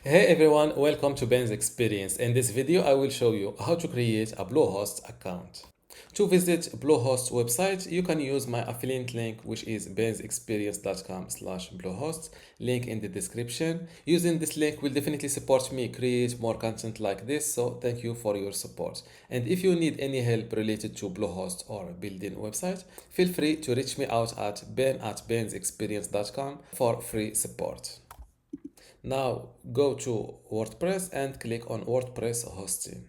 Hey everyone, welcome to Ben's Experience. In this video, I will show you how to create a Bluehost account. To visit Bluehost website, you can use my affiliate link, which is bensexperience.com/Bluehost, link in the description. Using this link will definitely support me create more content like this, so thank you for your support. And if you need any help related to Bluehost or building website, feel free to reach me out at ben@bensexperience.com for free support. Now go to WordPress and click on WordPress hosting.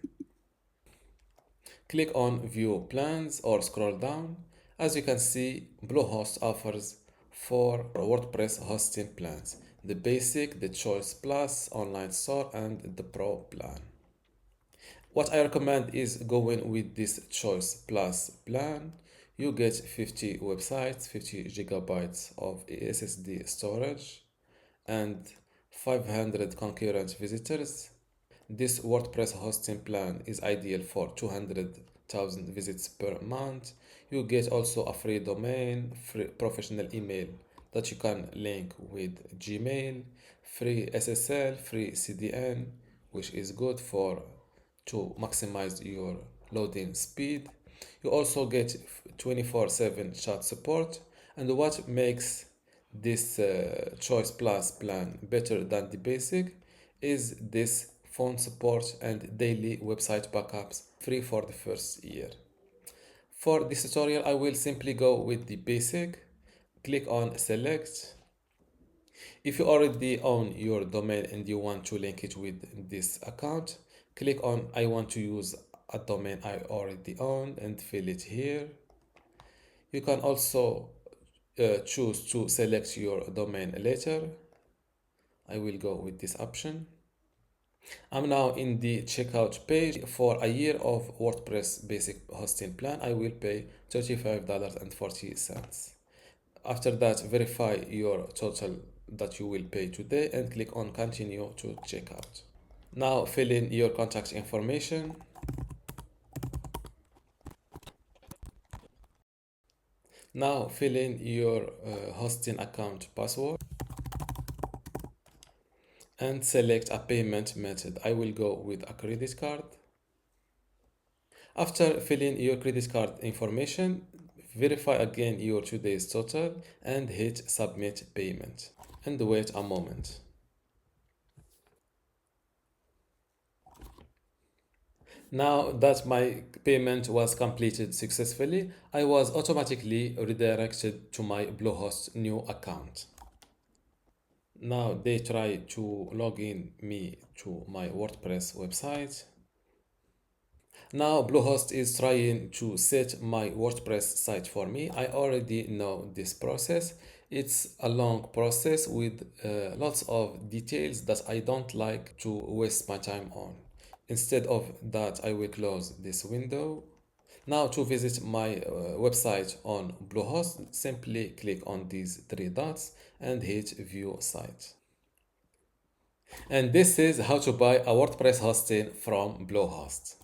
Click on view plans or scroll down. As you can see, Bluehost offers 4 WordPress hosting plans: the basic, the choice plus, online store, and the pro plan. What I recommend is going with this choice plus plan. You get 50 websites, 50 gigabytes of SSD storage, and 500 concurrent visitors. This WordPress hosting plan is ideal for 200,000 visits per month. You get also a free domain, free professional email that you can link with Gmail, free SSL, free CDN, which is good for to maximize your loading speed. You also get 24/7 chat support. And what makes this choice plus plan better than the basic is this phone support and daily website backups free for the first year. For this tutorial, I will simply go with the basic. Click on select. If you already own your domain and you want to link it with this account, click on I want to use a domain I already own and fill it here. You can also choose to select your domain later. I will go with this option. I'm now in the checkout page. For a year of WordPress basic hosting plan, I will pay $35.40. After that, verify your total that you will pay today and click on continue to checkout. Now fill in your contact information. Now fill in your hosting account password and select a payment method. I will go with a credit card. After filling your credit card information, verify again your today's total and hit submit payment and wait a moment. Now that my payment was completed successfully, I was automatically redirected to my Bluehost new account. Now they try to log in me to my WordPress website. Now Bluehost is trying to set my WordPress site for me. I already know this process. It's a long process with lots of details that I don't like to waste my time on. Instead of that, I will close this window. Now to visit my website on Bluehost, simply click on these 3 dots and hit view site. And this is how to buy a WordPress hosting from Bluehost.